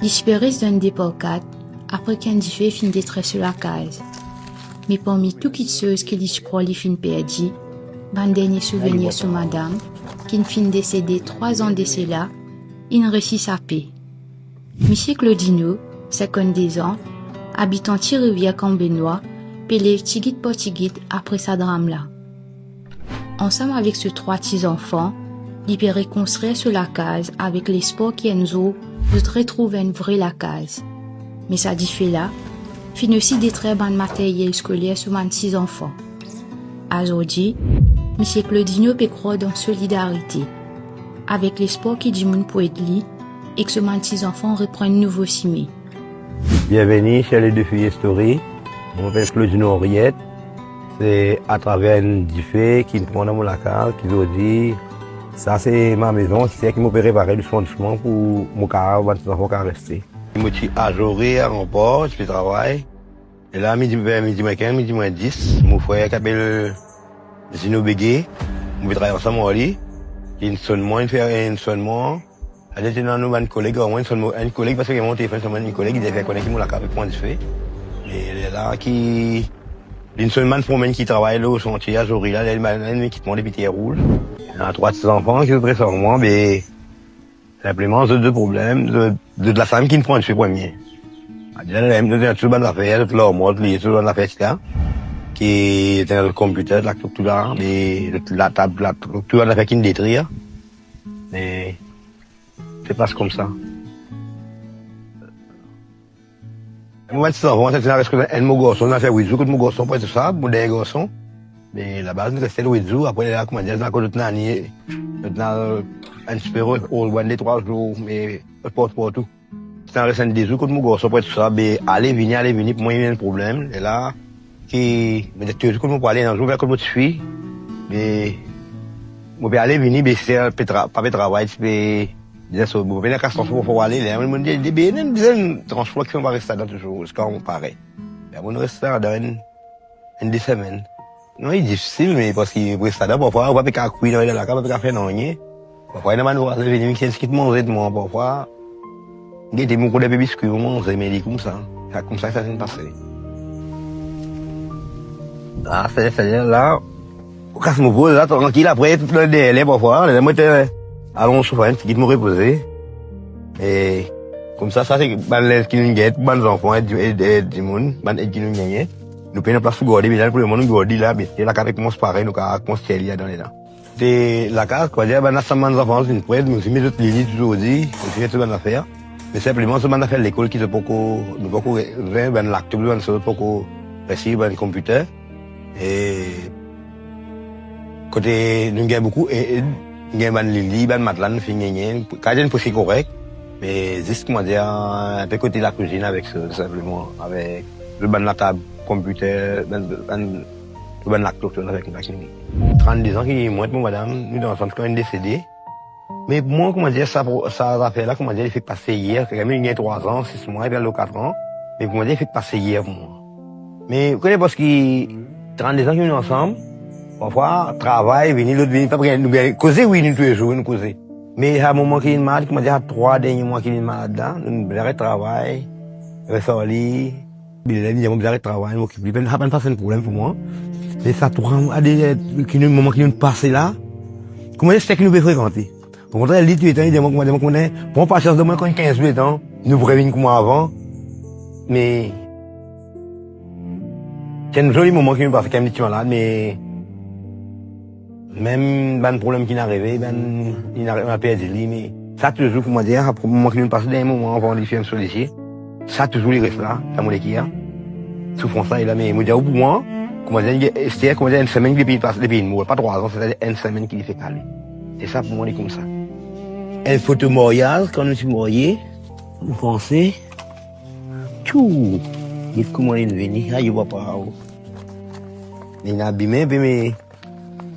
L'espérance d'un départ 4, après qu'un fait fin d'être sur la case. Mais parmi toutes les choses que je crois les fin perdu, un dernier souvenir sur madame, qui fin décédée 3 ans de cela, il réussit à paix. Monsieur Claudino, 52 ans, habitant Rivière Cambenois, pelé tigit pour tigit après sa drame-là. Ensemble avec ses 3 petits-enfants, il peut reconstruire sur la case avec l'espoir qu'Enzo de retrouver une vraie la case. Mais ça dit fait là, fin aussi des très bons matériels scolaires sur mes 6 enfants. Aujourd'hui, M. Claudino peut croire dans solidarité, avec l'espoir qu'il dit moun pour être li, et que ce mes 6 enfants reprennent nouveau cimé. Bienvenue chez les deux filles Story. Je m'appelle Claudino Henriette. C'est à travers un diffé qui me prend dans mon case, qui veut dire, ça c'est ma maison, c'est qui m'a préparé doucement pour mon cas, mes enfants qui rester. Je me suis ajouré à Remport, je fais travail. Et là, midi 10, mon frère qui s'appelle Zino Bégué, on travaille ensemble au lit. Il fait un sonnement. J'étais dans un collègue, un collègue parce que mon téléphone, c'est un collègue, il a fait connecter mon avec point de fait. Et là, une seule man qui travaille là au chantier à Jory, là, elle qui te monte des petits rouges. Il y a 3 petits enfants qui se pressent sur moi, mais simplement, c'est 2 problèmes, de la femme qui me prend le fait premier. Elle a toute bonne affaire, toute l'armoire, toute bonne affaire, etc. Qui est le computer, là, tout là, la table, là, toute bonne affaire qui me détruit. Mais, c'est pas comme ça. Moi, c'est ça, c'est parce que mon garçon, on a fait 8 jours, que mon garçon, pour tout ça, mon dernier garçon. Mais la base, c'est 8 jours, après, là, comment dire, c'est encore notre année, un super au loin des 3 jours, mais pas tout. C'est un récent des jours, que mon garçon, pour tout ça, mais aller, venir, pour moi, il y a un problème. Et là, mais toujours, quand on peut aller dans le jour, vers comme je suis, mais, moi, aller, venir, mais c'est pas de travail, c'est bien sûr, vous venez à Castor pour aller, là, on dit, des bénéfices, des transports qui sont pas restés dans toujours, c'est quand on paraît. On reste là dans une semaine. Non, c'est difficile, mais parce qu'il reste là, parfois, on va pas faire couille dans la cave, on va pas faire non, rien. Parfois, il y a des gens qui viennent, qui te mangent de moi, parfois. Il y a des gens qui ont des biscuits, on mange, mais c'est comme ça. C'est comme ça que ça s'est passé. Ah, c'est-à-dire, là, on casse mon pose, là, tranquille, après, tout le délai, parfois, les gens allons sur un petit me reposer. Et comme ça, c'est les qui nous guettent, les enfants et du monde, les qui nous gagnent. Nous prenons place pour garder, mais pour le moment, nous gardons là, mais c'est la carte qui commence pareil, nous avons construit là dans les là. C'est la carte, quoi, dire, ça m'a enfants, une prête, mais aussi, mes autres lignes, toujours dit, c'est une bonne affaire. Mais simplement, c'est une bonne affaire, l'école qui se peut nous beaucoup, ben, l'acte, ben, se peut réussir, ben, computer. Et, côté, nous gagnons beaucoup, et, il y a un lit, un matelas, un fini, quand il y a une pochette correcte, mais juste, comment dire, un peu côté la cuisine avec ça, simplement, avec le ban de la table, computer, le ban de la clôture avec la clinique. 32 ans qui est moi, madame, nous dans quand même décédé. Mais moi, comment dire, ça affaire là, comment dire, il fait passer hier, quand même, il y a 3 ans, 6 mois, il y a 4 ans. Mais comment dire, il fait passer hier pour moi. Mais, vous connaissez, parce que 32 ans qui sont ensemble, parfois, travail, venir, l'autre venir, pas nous causer, oui, nous tous les jours, nous causer. Mais à un moment qu'il est malade, comment dire, à 3 derniers mois qu'il est malade là, nous arrêtons travail, restons au lit, il arrête travail, nous occupons, il n'y a pas de problème pour moi. Mais ça, tout à des moments qui nous passent là, comment est-ce que nous pouvons fréquenter? Pour montrer, il dit, il dit, comment est, pour patience de moi, quand 15 ans, nous pourrions venir comme avant, mais, c'est un joli moment qui nous passe quand même, il est malade, mais, même, ben, problème qui n'est arrivé, ben, il a perdu lui, mais, ça toujours, pour moi dire, à moment qui nous passe des moments avant de faire un solliciter, ça toujours, il reste là, ça m'a dit, souffrance ça, il a, mais, moi, dire, pour moi, comment dire, c'est, comment dire, une semaine qu'il passe, depuis une mois, pas 3 ans, c'est-à-dire une semaine qu'il fait caler. C'est ça, pour moi, il est comme ça. Un photo mariage, quand nous sommes mariés, vous pensez, tchou, il est comment il est venu, ah, il voit pas, il est abîmé, mais,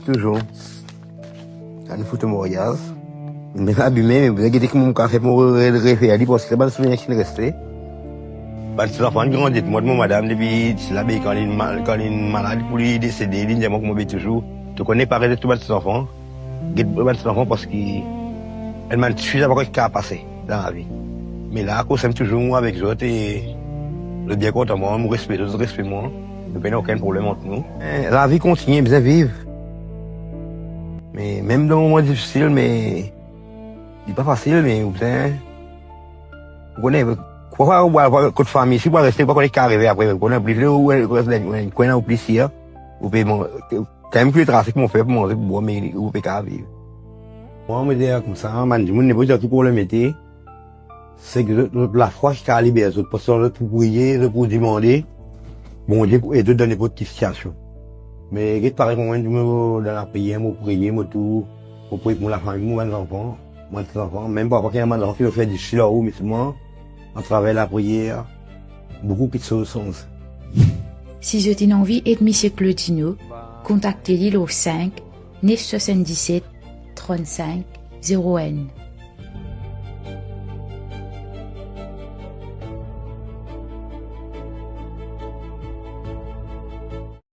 toujours. Une photo mariage. Mais abîmé, mais vous avez dit que mon café pour référer, parce que c'est pas le souvenir qui est resté. Parce que les enfants grandissent, moi, madame, depuis, là, quand il est malade, pour lui décéder, il dit, moi, comme toujours. Tu connais pas de tous les enfants. Les enfants, parce qu'elle m'a suffisamment de cas à passer dans la vie. Mais là, qu'on s'aime toujours avec eux et le bien contentement, mon respect, le respect moi. Il n'y a aucun problème entre nous. La vie continue, bien vivre. Mais même dans un moment difficile, mais c'est pas facile, mais vous savez, vous connaissez, quoi, votre famille, si vous restez pas qu'on est arrivé après, vous connaissez, plus vous restez au plaisir, vous pouvez, quand même que le trafic m'ont fait pour manger, pour boire, mais vous pouvez pas vivre. Moi, je me dis comme ça, man, je me dis pour le métier, c'est que la foi qui a libéré, c'est pour prier, pour demander, bon Dieu, et de donner votre situation. Mais, qu'est-ce que pareil, moi, dans la prière, moi, prier, moi, tout, pour prier pour la famille, moi, mes enfants, même pas qu'il y a un enfant qui fait du chili là-haut, mais seulement, à travers la prière, beaucoup de choses sont. Si vous avez envie d'aider M. Claudino, contactez-le au 5 977 35 0N.